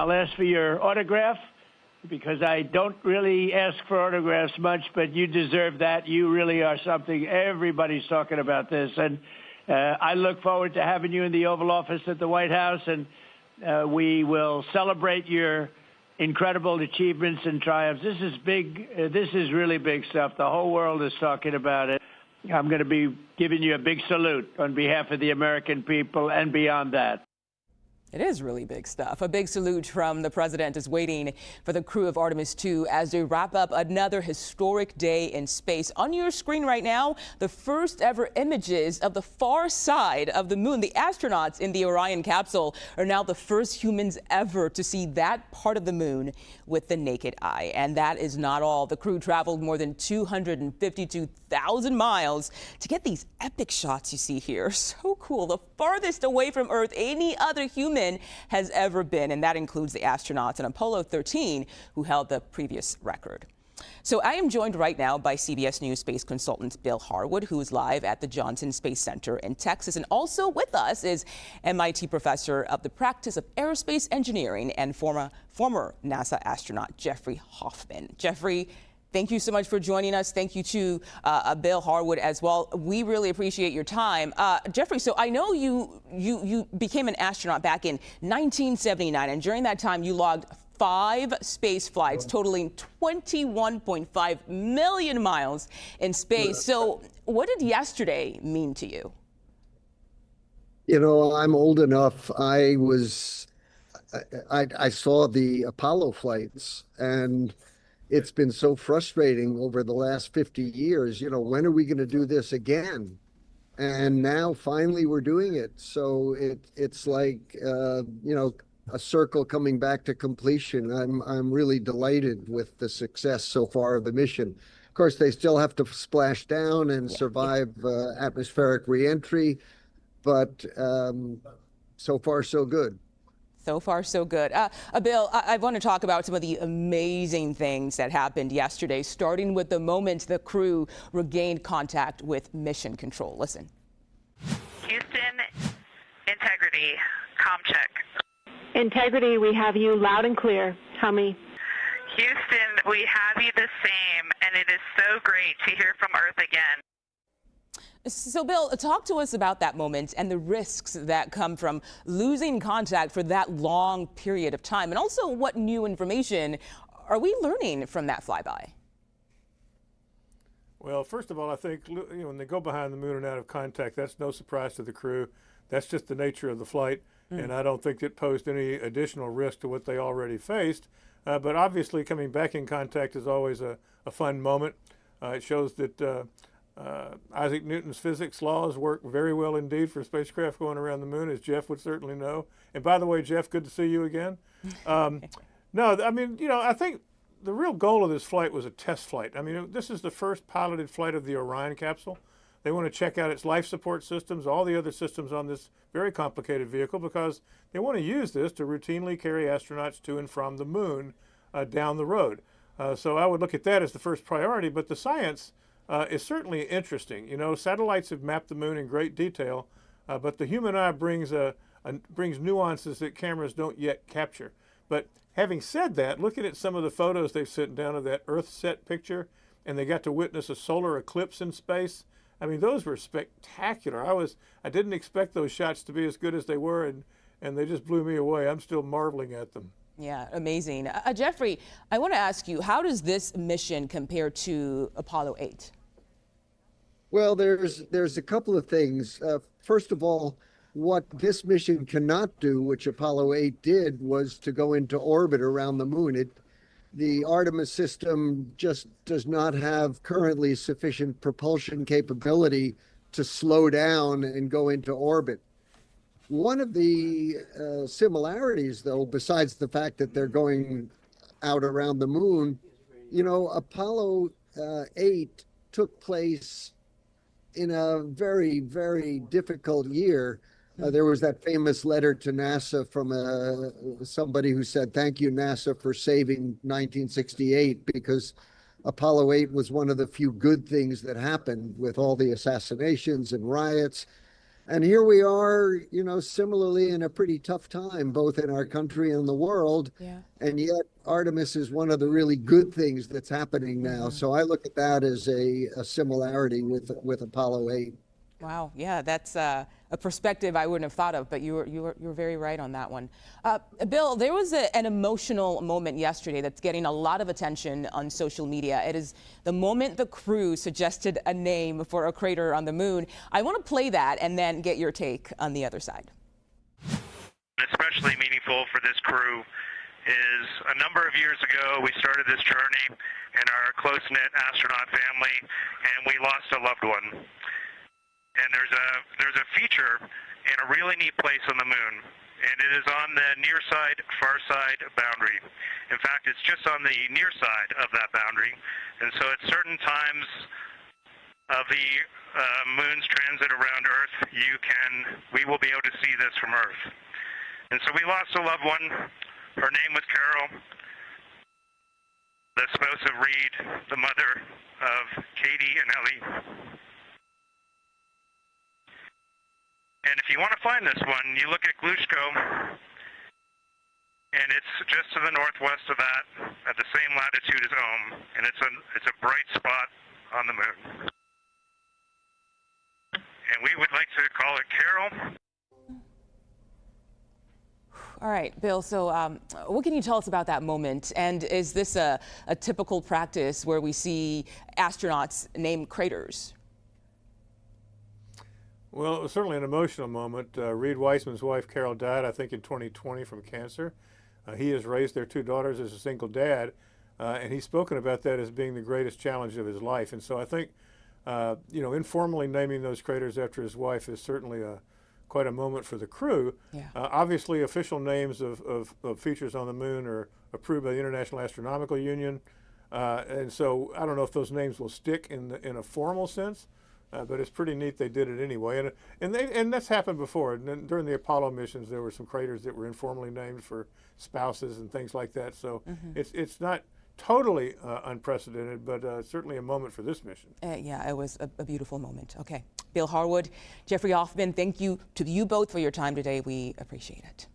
I'll ask for your autograph because I don't really ask for autographs much, but you deserve that. You really are something. Everybody's talking about this. And I look forward to having you in the Oval Office at the White House, and we will celebrate your incredible achievements and triumphs. This is big. This is really big stuff. The whole world is talking about it. I'm going to be giving you a big salute on behalf of the American people and beyond that. It is really big stuff. A big salute from the president is waiting for the crew of Artemis II as they wrap up another historic day in space. On your screen right now, the first ever images of the far side of the moon. The astronauts in the Orion capsule are now the first humans ever to see that part of the moon with the naked eye. And that is not all. The crew traveled more than 252,000 miles to get these epic shots you see here. So cool. The farthest away from Earth any other human has ever been, and that includes the astronauts in Apollo 13 who held the previous record. So I am joined right now by CBS News space consultant Bill Harwood, who is live at the Johnson Space Center in Texas. And also with us is MIT professor of the practice of aerospace engineering and former NASA astronaut Jeffrey Hoffman. Jeffrey, thank you so much for joining us. Thank you to Bill Harwood as well. We really appreciate your time. Jeffrey, so I know you became an astronaut back in 1979, and during that time you logged 5 space flights totaling 21.5 million miles in space. So what did yesterday mean to you? You know, I'm old enough. I saw the Apollo flights, and it's been so frustrating over the last 50 years. You know, when are we going to do this again? And now finally we're doing it. So it's like, you know, a circle coming back to completion. I'm really delighted with the success so far of the mission. Of course, they still have to splash down and survive atmospheric reentry, but so far so good. So far, so good. Bill, I want to talk about some of the amazing things that happened yesterday, starting with the moment the crew regained contact with mission control. Listen. Houston, integrity, comm check. Integrity, we have you loud and clear. Tell me. Houston, we have you the same, and it is so great to hear from Earth again. So, Bill, talk to us about that moment and the risks that come from losing contact for that long period of time, and also what new information are we learning from that flyby? Well, first of all, I think when they go behind the moon and out of contact, that's no surprise to the crew. That's just the nature of the flight, and I don't think it posed any additional risk to what they already faced. But obviously, coming back in contact is always a fun moment. It shows that Isaac Newton's physics laws work very well indeed for spacecraft going around the moon, as Jeff would certainly know. And by the way, Jeff, good to see you again. No, I mean, you know, I think the real goal of this flight was a test flight. I mean, this is the first piloted flight of the Orion capsule. They want to check out its life support systems, all the other systems on this very complicated vehicle, because they want to use this to routinely carry astronauts to and from the moon down the road. So I would look at that as the first priority, but the science is certainly interesting. You know, satellites have mapped the moon in great detail, but the human eye brings nuances that cameras don't yet capture. But having said that, looking at some of the photos they've sent down of that Earth-set picture, and they got to witness a solar eclipse in space, I mean, those were spectacular. I didn't expect those shots to be as good as they were, and they just blew me away. I'm still marveling at them. Yeah, amazing. Jeffrey, I want to ask you, how does this mission compare to Apollo 8? Well, there's a couple of things. First of all, what this mission cannot do, which Apollo 8 did, was to go into orbit around the moon. The Artemis system just does not have currently sufficient propulsion capability to slow down and go into orbit. One of the similarities, though, besides the fact that they're going out around the moon, you know, Apollo 8 took place in a very, very difficult year. There was that famous letter to NASA from somebody who said, "Thank you, NASA, for saving 1968," because Apollo 8 was one of the few good things that happened with all the assassinations and riots. And here we are, you know, similarly in a pretty tough time, both in our country and the world. Yeah. And yet Artemis is one of the really good things that's happening now. So I look at that as a similarity with Apollo 8. Wow, yeah, that's a perspective I wouldn't have thought of, but you were very right on that one. Bill, there was an emotional moment yesterday that's getting a lot of attention on social media. It is the moment the crew suggested a name for a crater on the moon. I want to play that and then get your take on the other side. Especially meaningful for this crew is a number of years ago we started this journey in our close-knit astronaut family, and we lost a loved one. And there's a feature in a really neat place on the moon, and it is on the near side, far side boundary. In fact, it's just on the near side of that boundary, and so at certain times of the moon's transit around Earth, we will be able to see this from Earth. And so we lost a loved one. Her name was Carol, the spouse of Reed, the mother of Katie and Ellie. And if you want to find this one, you look at Glushko, and it's just to the northwest of that, at the same latitude as Ohm, and it's a bright spot on the moon. And we would like to call it Carol. All right, Bill, so what can you tell us about that moment? And is this a typical practice where we see astronauts name craters? Well, it was certainly an emotional moment. Reed Weissman's wife, Carol, died, I think, in 2020 from cancer. He has raised their two daughters as a single dad, and he's spoken about that as being the greatest challenge of his life. And so I think, you know, informally naming those craters after his wife is certainly quite a moment for the crew. Yeah. Obviously, official names of features on the moon are approved by the International Astronomical Union, and so I don't know if those names will stick in a formal sense. But it's pretty neat they did it anyway, and that's happened before. And then during the Apollo missions, there were some craters that were informally named for spouses and things like that. So it's not totally unprecedented, but certainly a moment for this mission. Yeah, it was a beautiful moment. Okay, Bill Harwood, Jeffrey Hoffman, thank you to you both for your time today. We appreciate it.